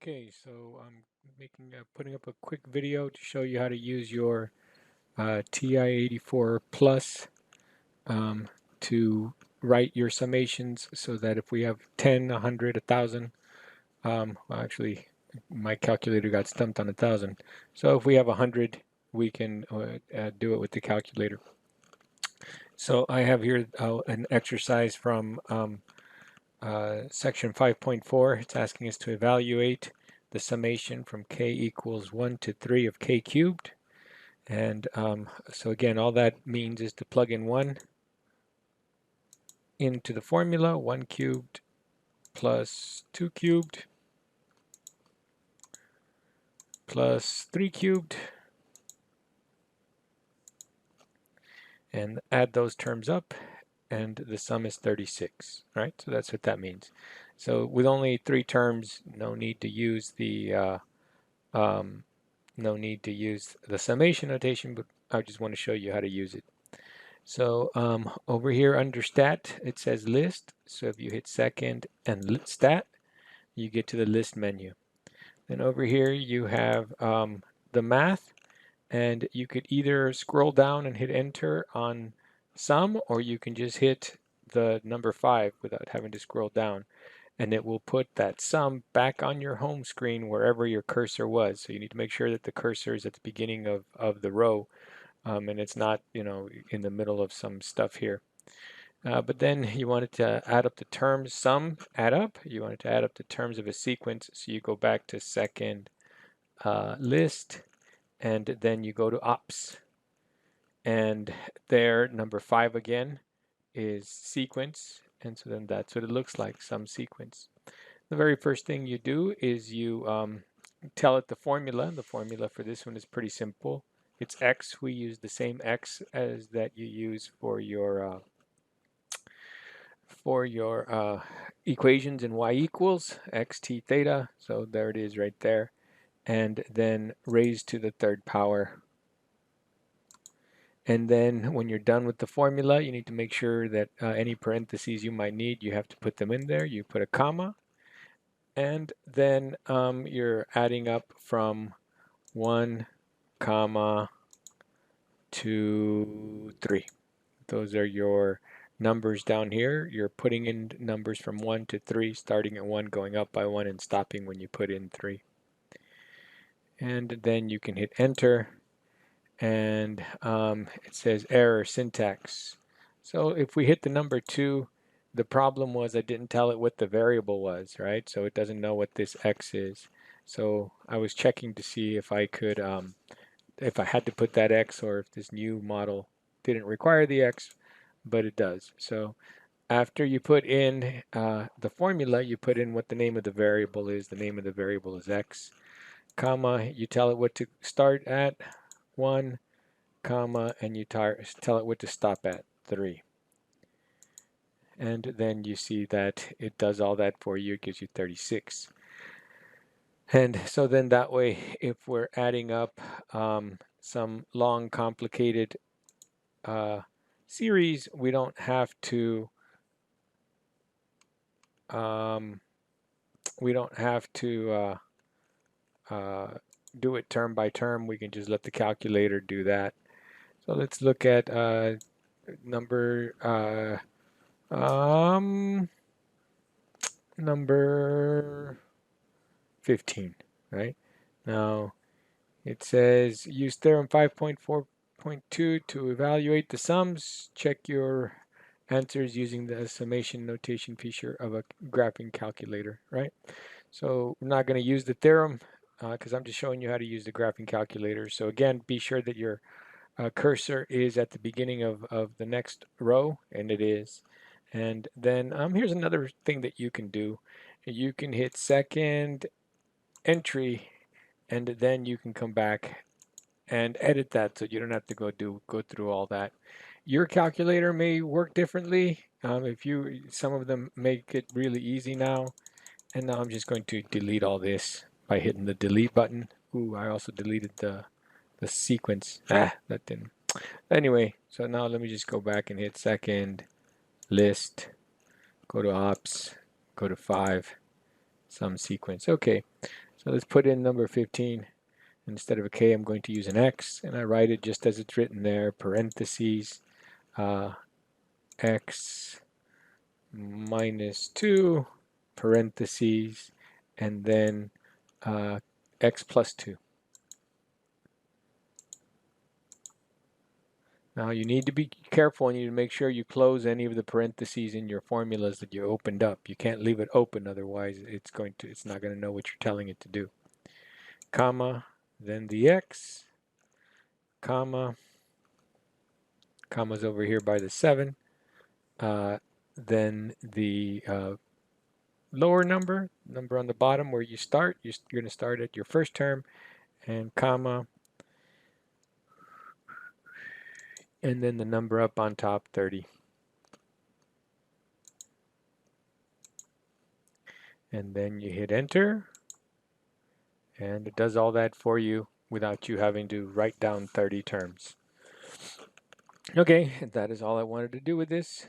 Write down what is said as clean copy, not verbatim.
Okay, so I'm putting up a quick video to show you how to use your TI-84 Plus um, to write your summations so that if we have 10, 100, 1,000, well, actually, my calculator got stumped on 1,000. So if we have 100, we can do it with the calculator. So I have here an exercise from section 5.4. It's asking us to evaluate the summation from k equals 1 to 3 of k cubed. And so again, all that means is to plug in 1 into the formula, 1 cubed plus 2 cubed plus 3 cubed, and add those terms up, and the sum is 36, right? So that's what that means. So with only 3 terms, no need to use the summation notation, but I just want to show you how to use it. So over here under stat, it says list. So if you hit second and stat, you get to the list menu. Then over here you have the math, and you could either scroll down and hit enter on sum, or you can just hit the number 5 without having to scroll down, and it will put that sum back on your home screen wherever your cursor was. So you need to make sure that the cursor is at the beginning of the row, and it's not, in the middle of some stuff here. But then you wanted to add up the terms, sum, add up. You wanted to add up the terms of a sequence, so you go back to second list, and then you go to ops. And there, number 5 again is sequence, and so then that's what it looks like, sum sequence. The very first thing you do is you tell it the formula. The formula for this one is pretty simple. It's x. We use the same x as that you use for your equations in y equals x t theta. So there it is right there. And then raised to the 3rd power. And then when you're done with the formula, you need to make sure that any parentheses you might need, you have to put them in there. You put a comma. And then you're adding up from 1, comma, to 3. Those are your numbers down here. You're putting in numbers from 1 to 3, starting at 1, going up by 1, and stopping when you put in 3. And then you can hit enter, and it says error syntax. So if we hit the number 2, the problem was I didn't tell it what the variable was, right? So it doesn't know what this x is. So I was checking to see if I could, if I had to put that x, or if this new model didn't require the x, but it does. So after you put in the formula, you put in what the name of the variable is. The name of the variable is x, comma, you tell it what to start at, 1, comma, and you tell it what to stop at, 3. And then you see that it does all that for you. It gives you 36. And so then that way, if we're adding up some long, complicated series, we don't have to do it term by term. We can just let the calculator do that. So let's look at number 15, right? Now it says use theorem 5.4.2 to evaluate the sums. Check your answers using the summation notation feature of a graphing calculator, right? So we're not going to use the theorem because I'm just showing you how to use the graphing calculator. So again, be sure that your cursor is at the beginning of the next row, and it is. And then here's another thing that you can do. You can hit second entry, and then you can come back and edit that, so you don't have to go through all that. Your calculator may work differently. Some of them make it really easy now. And now I'm just going to delete all this by hitting the delete button. Ooh, I also deleted the sequence. That didn't. Anyway, so now let me just go back and hit second list, go to ops, go to 5, Some sequence. Okay, so let's put in number 15. Instead of a K, I'm going to use an X, and I write it just as it's written there, parentheses, X minus 2, parentheses, and then X plus 2. Now you need to be careful and you need to make sure you close any of the parentheses in your formulas that you opened up. You can't leave it open, otherwise it's not going to know what you're telling it to do. Comma, then the X, comma, comma's over here by the 7, then the lower number on the bottom where you start, you're going to start at your first term, and comma, and then the number up on top, 30. And then you hit enter, and it does all that for you without you having to write down 30 terms. Okay, that is all I wanted to do with this.